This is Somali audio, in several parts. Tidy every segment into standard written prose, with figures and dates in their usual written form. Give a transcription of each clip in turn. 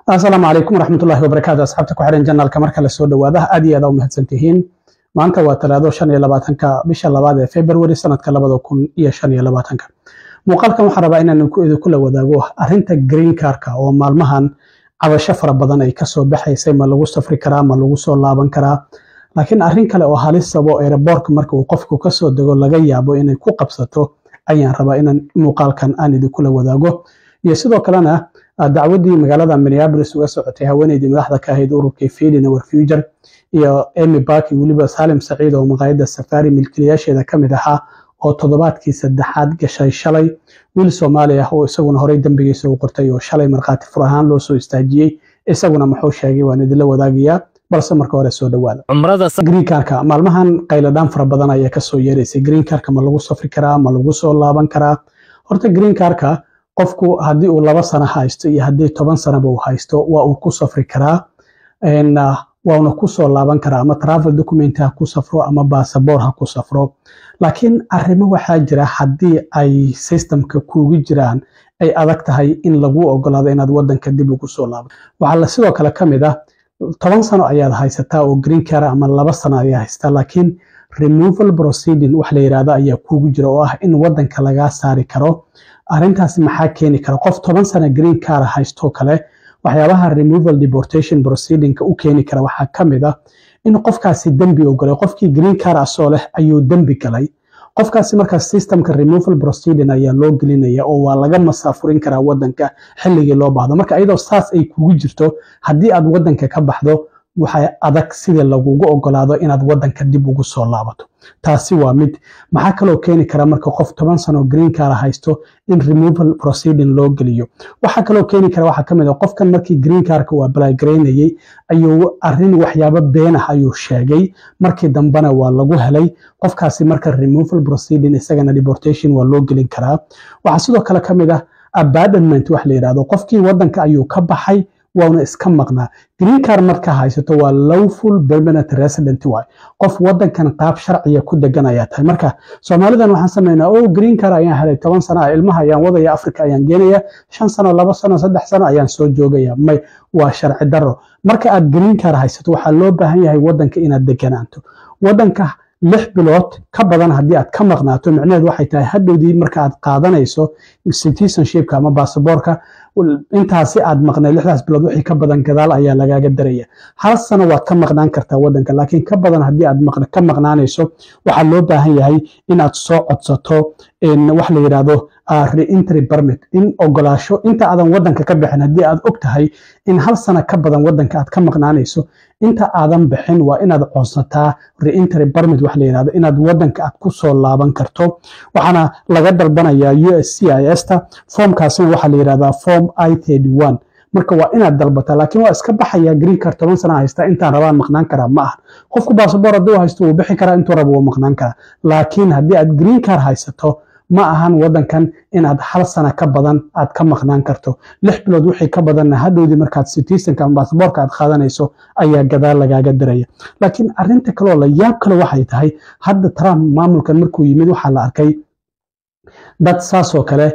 السلام عليكم ورحمة الله وبركاته. أصحابتك وحرين جنال كمركز السود وهذا أدي هذا ومهتسنتهين ما أنت وتلاذو شن يلباتنك بيش الله بعد فبراير سنة كلبادو كون يشن يلباتنك muuqaalkan waxaan rabaa inaan ku la wadaago arinta green cardka oo maalmahan cabasho fara badan ay ka soo baxaysay ma lagu safri karaa ma lagu soo laaban karaa laakiin arin kale oo halis sabo airport marka uu qofku ka soo dago laga yaabo inay ku qabsato ayaan rabaa inaan muuqaalkan aan idinku la wadaago iyo sidoo kalena dacwadii magaalada Minneapolis uga socotay haweeneydii madaxda ka ahayd ururka Freedom of Future iyo Amy Baki waliba Salim Saciid oo maqaayada Safari milkiilayaasheeda kamid ahaa oo toddobaadkii saddexaad gashay shalay wiil Soomaali ah oo isaguna horey dambigiisa u qortay oo shalay marqaati fur ahaan loo soo istaajiyay isaguna muxuu sheegay waan idin la wadaagayaa balse marka hore soo dhawaada umrada green cardka maalmahan qayladaan fara badan ayaa ka soo yeereysay green cardka ma lagu safri karaa ma lagu soo laaban karaa horta green cardka qofku haddii uu 2 sano haysto iyo haddii 10 sano uu haysto waa uu ku safri karaa waana ku soo laaban karaa ama travel document ha ku safro ama passport ha ku safro laakiin arrimo waxaa jira haddii ay systemka kuugu jiraan ay adag tahay in lagu ogolaado inaad wadanka dib ugu soo laaban waxa la sidoo kale kamid ah 10 sano ayaad haysataa oo green card ama 2 sano ayaad haysataa laakiin removal proceeding wax la yiraahdo ayaa kuugu jira oo ah in wadanka laga saari karo arintaas maxaa keeni kara qof 10 sano green card haysto kale waxyaabaha removal deportation proceeding u keeni kara waxaa kamid ah in qofkaasi dambi oo galay qofkii green card asoo leh ayuu dambi galay qofkaasi marka systemka removal proceeding ayaa loo gelinaya oo waa laga masaafurin karaa wadanka xilligii loo baahdo marka iyadoo saas ay kugu jirto haddii aad wadanka ka baxdo waxay adag sida lagugu ogolaado inaad wadanka dib ugu soo laabato taasi waa mid maxaa kaloo keeni kara marka qof 10 sano green card haysto in removal proceeding loo geliyo waxa kaloo keeni kara waxa kamid ah qofkan markii green cardka uu apply gareynayay ayuu arin waxyaabo been ah ayuu sheegay markii dambana waa lagu helay qofkaasi marka removal proceeding isagana deportation waa loo gelin karaa waxa sidoo kale kamid ah abandonment wax la yiraahdo qofkii wadanka ayuu ka baxay waana iska maqnaa green card marka haysato waa lawful permanent resident waay qof wadankan qaab sharciya ku degan ayaa tahay marka Soomaalidan waxaan sameeynaa oo green card ayaan helay 10 sano ilmaha ayaan wadaya Afrika ayaan geenaya 5 sano 2 sano 3 sano ayaan soo joogaya may waa sharci daro marka aad green card haysato waxa loo baahan yahay wadanka inaad deganaanto wadanka 6 bilood ka badan haddii aad ka maqnaato macnaheedu waxay tahay hadhowdii marka aad qaadanayso citizenship ama passportka intaasi aad maqnay 6 bilood wixii ka badan gadaal ayaa lagaaga daraya hal sano waad ka maqnaan kartaa wadanka laakiin ka badan haddii aad ka maqnaanayso waxa loo baahan yahay in aad soo codsato wax la yiraahdo re-entry permit in ogolaasho inta aadan wadanka ka bixin haddii aad og tahay in hal sano ka badan wadanka aad ka maqnaanayso inta aadan bixin waa inaad codsataa re-entry permit wax la yiraahdo inaad wadanka aad ku soo laaban karto waxaana laga dalbanayaa USCIS ta formkaasi waxa la yiraahdaa form I-31 marka waa inaad dalbataa laakiin waa iska baxaya green card 10 sano haysta intaan rabaan maqnaan karaa ma aha qofku passport hadduu haysto wuu bixi karaa intuu rabo wuu maqnaan karaa laakiin haddii aad green card haysato ma ahan wadankan inaad hal sano ka badan aad ka maqnaan karto 6 bilood wixii ka badanna hadhowdii markaad citizenka ama passportka aad qaadanayso ayaa gadaal lagaaga daraya laakiin arinta kale oo la yaab kale waxay tahay hadda Trump maamulkan markuu yimid waxa la arkay dad saasoo kale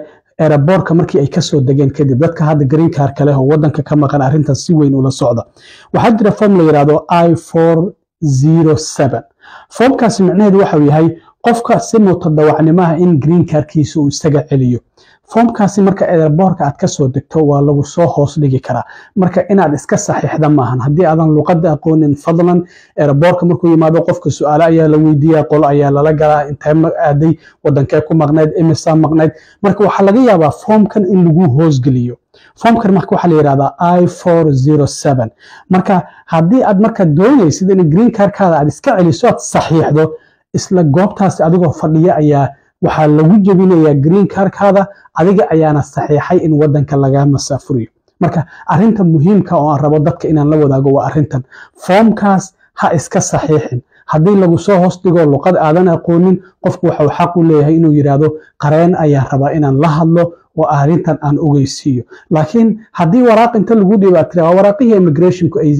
airportka markii ay ka soo dageen kadib dadka hadda green card kale oo wadanka ka maqan arinta si weyn ula socda waxa jira form la yiraahdo I-407 formkaasi macnaheedu waxa uu yahay qofka si mutadawacnimaha in green cardkiisa uu isaga celiyo formkaasi marka airportka aad ka soo degto waa lagu soo hoos dhigi karaa marka inaad iska saxiixda maahan haddii aadan luqadda aqoonin fadlan airportka markuu yimaado qofka su'aalo ayaa la weydiiyaa qol ayaa lala galaa intee aaday wadankee ku maqnayd imisa maqnayd marka waxaa laga yaabaa formkan in lagu hoos geliyo formkan marka waxa la yiraahdaa I-407 marka haddii aad marka doonaysid in green cardkaada aad iska celiso aad saxiixdo isla goobtaas adigoo fadhiya ayaa waxa lagu jabinayaa green cardkaada adiga ayaana saxiixay in wadanka laga masaafuriyo marka arinta muhiimka oo aan rabo dadka inaan la wadaago waa arintan formkaas ha iska saxiixin haddii lagu soo hoos dhigo luqad aadan aqoonin qofku waxa uu xaq u leeyahay inuu yiraahdo qareen ayaan rabaa inaan la hadlo oo arintan aan ogeysiiyo laakiin haddii waraaq inta lagu dhiibo tira waraaqihii immigrationku ay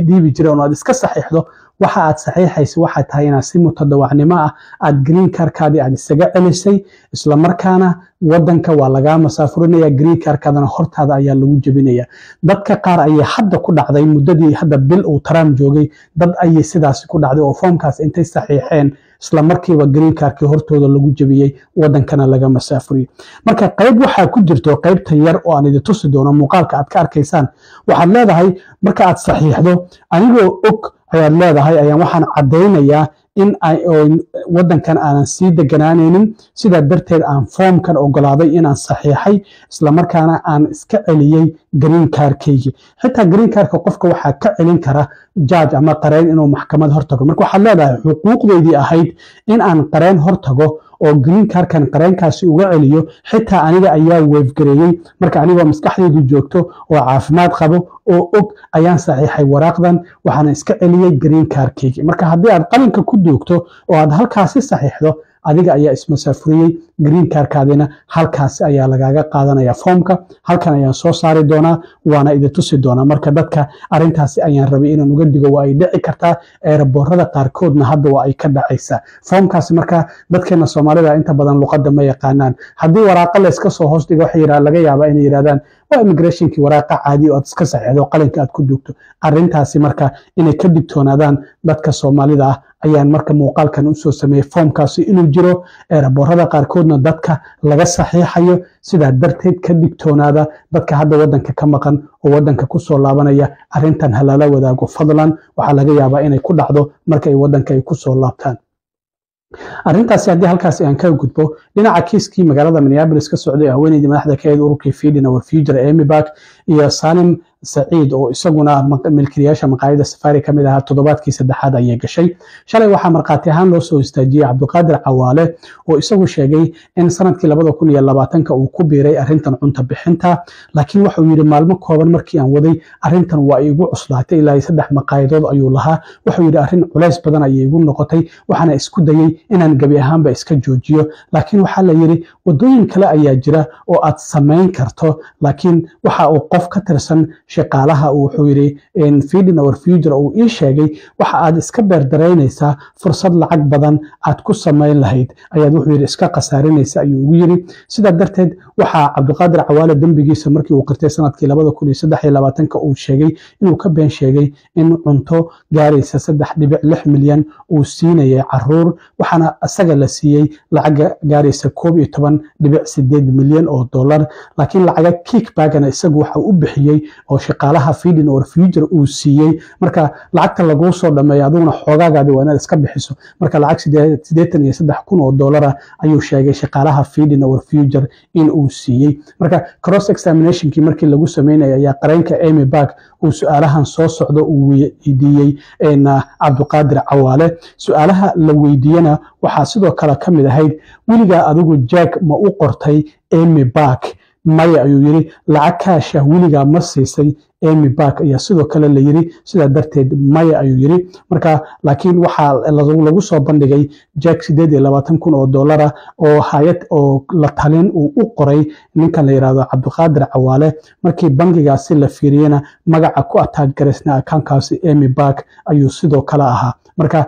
dhiibi jireen oo aad iska saxiixdo waxa aad saxiixaysa waxa tahay inaad si mutadawacnimo ah aad green cardkaadii aad isaga celisay isla markaana wadanka waa laga masaafurinaya green cardkaadana hortaada ayaa lagu jebinaya dadka qaar ayay hadda ku dhacday muddadii hadda bil uu Trump joogay dad ayay sidaas ku dhacday oo foomkaas intay saxiixeen isla markiiba green cardkii hortooda lagu jebiyey wadankana laga masaafuriyey marka qayb waxa ku jirto qaybta yar oo aan idin tusi doono muuqaalka aad ka arkaysaan waxaad leedahay marka aad saxiixdo anigoo og ayaad leedahay ayaan waxaan cadeynayaa in wadankan aanan sii deganaanaynin sidaa darteed aan foomkan ogolaaday inaan saxiixay isla markaana aan iska celiyey green cardkaygi xitaa green cardka qofka waxaa ka celin kara judge ama qareen inuu maxkamad hortago marka waxaad leedahay xuquuqdeydii ahayd in aan qareen hortago oo green cardkan qareenkaasi uga celiyo xitaa aniga ayaa weefgareeyey marka anigoo maskaxdaydu joogto oo caafimaad qabo oo og ayaan saxiixay waraaqdan waxaana iska celiyey green cardkaygi marka haddii aad qalinka ku duugto oo aad halkaasi saxiixdo adiga ayaa ismasaafuriyey green cardkaadina halkaasi ayaa lagaaga qaadanaya foomka halkan ayaan soo saari doonaa waana idin tusi doonaa marka dadka arintaasi ayaan rabay inaan uga digo waa ay dhici kartaa eeraboorada qaarkoodna hadda waa ay ka dhacaysaa foomkaasi marka dadkeena Soomaalida inta badan luqadda ma yaqaanaan haddii waraaqa la iska soo hoos dhigo waxa laga yaabaa inay yiraahdaan waa immigrationki waraaqa caadi oo iska saxiixdo qalinka aad ku duugto arintaasi marka inay ka digtoonaadaan dadka Soomaalida ah ayaan marka muuqaalkan u soo sameeyay foomkaasi inuu jiro eeraboorada qaarkoodna dadka laga saxiixayo sidaa darteed ka digtoonaada dadka hadda wadanka ka maqan oo wadanka ku soo laabanaya arintan halala wadaago fadlan waxa laga yaabaa inay ku dhacdo marka ay wadanka ay ku soo laabtaan arintaasi haddii halkaasi aan ka gudbo dhinaca kiiskii magaalada Minneapolis ka socday haweeneydii madaxda ka ahayd ururkii Feeding Our Future Amy Back iyo Salim Saciid oo isaguna milkiilayaasha maqaayada Safari kamid ahaa toddobaadkii saddexaad ayay gashay shalay waxa marqaati ahaan loo soo istaajiyay Cabdiqaadir Cawaale oo isagu sheegay in sanadkii 2020 uu ku biiray arintan cunto bixinta laakiin waxa uu yiri maalmo kooban markii aan waday arintan waa igu cuslaatay ilaa 3 maqaayadood ayuu lahaa waxa uu yiri arin culays badan ayay igu noqotay waxaana isku dayay inaan gabi ahaanba iska joojiyo laakiin waxa la yiri wadooyin kale ayaa jira oo aad sameyn karto laakiin waxa uu qof ka tirsan shaqaalaha uu wuxuu yiri in Feeding Our Future uu ii sheegay waxa aad iska beerdareynaysaa fursad lacag badan aad ku sameyn lahayd ayaad wuxuu yiri iska qasaarinaysa ayuu ugu yiri sida darteed waxa Cabdiqaadir Cawaale dambigiisa markii uu qirtay sanadkii 2023 uu sheegay inuu ka been sheegay in cunto gaaraysa 3.6 milyan uu siinayay caruur waxaana asaga la siiyay lacag gaaraysa 11.8 milyan oo dollar laakiin lacaga kickbackna isagu waxa uu bixiyay oo shaqaalaha Feeding Our Future uu siiyay marka lacagta lagu soo dhameeyo aduna xoogagaadi waa inaad iska bixiso marka lacag 83,000 oo dollar ayuu sheegay shaqaalaha Feeding Our Future in uu siiyay marka cross examinationkii markii lagu sameeyay ayaa qareenka Amy Back uu su'aalahan soo socdo uu weydiiyay Cabdiqaadir Cawaale su'aalaha la weydiiyana waxa sidoo kale kamid ahayd wiliga adigu Jack ma u qortay Amy Back maya ayuu yiri lacag kaasha wiliga ma siisay Amy Back ayaa sidoo kale la yiri sida darteed maya ayuu yiri marka laakiin waxa lagu soo bandhigay Jack 28,000 oo dollar oo hay'ad oo la talin uu u qoray ninkan la yiraahdo Cabdiqaadir Cawaale markii bangigaasi la fiiriyana magaca ku attaach gareysna accountkaasi Amy Back ayuu sidoo kale ahaa marka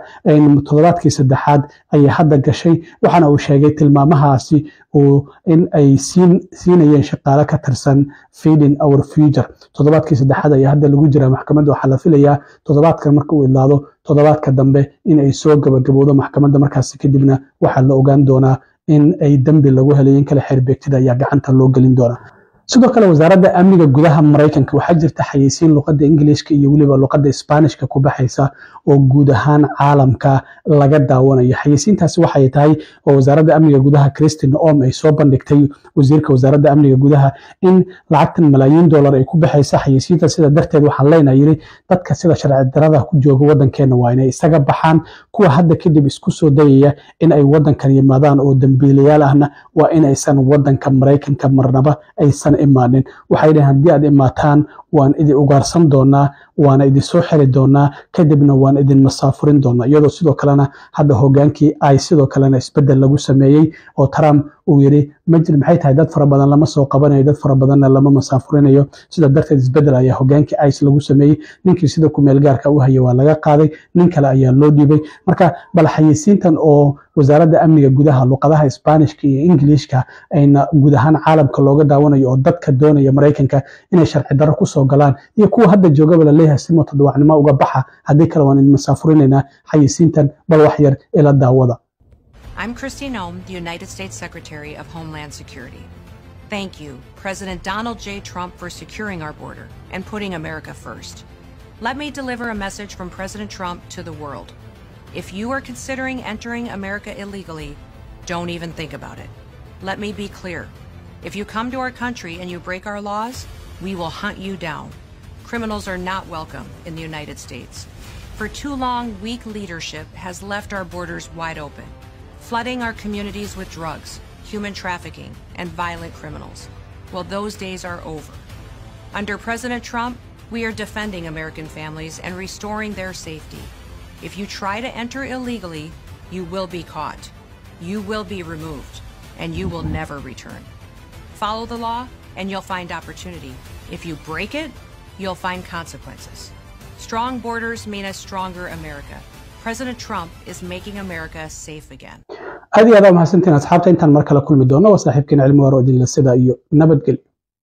toddobaadkii saddexaad ayay hadda gashay waxaana uu sheegay tilmaamahaasi oo in ay siinayeen shaqaale ka tirsan Feeding Our Future toddobaadkii saddexaad ayaa hadda lagu jira maxkamadda waxa la filayaa toddobaadkan marka uu ilaado toddobaadka dambe in ay soo gabagabowdo maxkamadda markaas kadibna waxa la ogaan doonaa in ay dambi lagu helay in kala xirbeegtida ayaa gacanta loo gelin doonaa sidoo kale wasaaradda amniga gudaha Mareykanka waxa jirta xayeysiin luqadda Ingiriiska iyo waliba luqadda Isbaanishka ku baxaysa oo guud ahaan caalamka laga daawanayo xayeysiintaasi waxay tahay oo wasaaradda amniga gudaha Christine Ohm ay soo bandhigtay wasiirka wasaaradda amniga gudaha in lacagtan malaayiin dollar ay ku baxaysa xayeysiinta sida darteed waxa leenahay dadka sida sharci darrada ku jooga wadankeena waa inay isaga baxaan kuwa hadda kadib isku soo dayaya in ay wadankan yimaadaan oo dambiilayaal ahna waa in aysan wadanka Mareykanka marnaba aysan imaanin waxay dhahaan haddii aad imaataan waan idin ugaarsan doonaa waana idin soo xiri doonaa kadibna waan idin masaafurin doonaa iyadoo sidoo kalena hadda hogaankii ay sidoo kalena isbedel lagu sameeyey oo Trump uu yiri majir maxay tahay dad fara badan lama soo qabanayo dad fara badanna lama masaafurinayo sida darteed isbedel ayaa hogaankii ICE lagu sameeyey ninkii sida ku meel gaarka u hayay waa laga qaaday nin kale ayaa loo dhiibay marka bal xayisiintan oo wasaaradda amniga gudaha luqadaha Isbaanishka iyo Ingiriiska ayna guud ahaan caalamka looga daawanayo oo dadka doonaya Mareykanka inay sharci darro ku soo galaan iyo kuwa hadda joogaba la leeyahay si mutadawacnimo uga baxa haddii kale waan in masaafurinayna xayisiintan bal wax yar ila daawada. I'm Kristi Noem, the United States Secretary of Homeland Security. Thank you, President Donald J. Trump, for securing our border and putting America first. Let me deliver a message from President Trump to the world. If you are considering entering America illegally, don't even think about it. Let me be clear. If you come to our country and you break our laws, we will hunt you down. Criminals are not welcome in the United States. For too long, weak leadership has left our borders wide open, flooding our communities with drugs, human trafficking, and violent criminals. Well, those days are over. Under President Trump, we are defending American families and restoring their safety. If you try to enter illegally, you will be caught. You will be removed, and you will never return. Follow the law, and you'll find opportunity. If you break it, you'll find consequences. Strong borders mean a stronger America. President Trump is making America safe again. aad iyo aad u mahadsantiin asxaabta intaan mar kale kulmi doono waa saaxiibkiina cilmi waaro idin la sida iyo nabadgelyo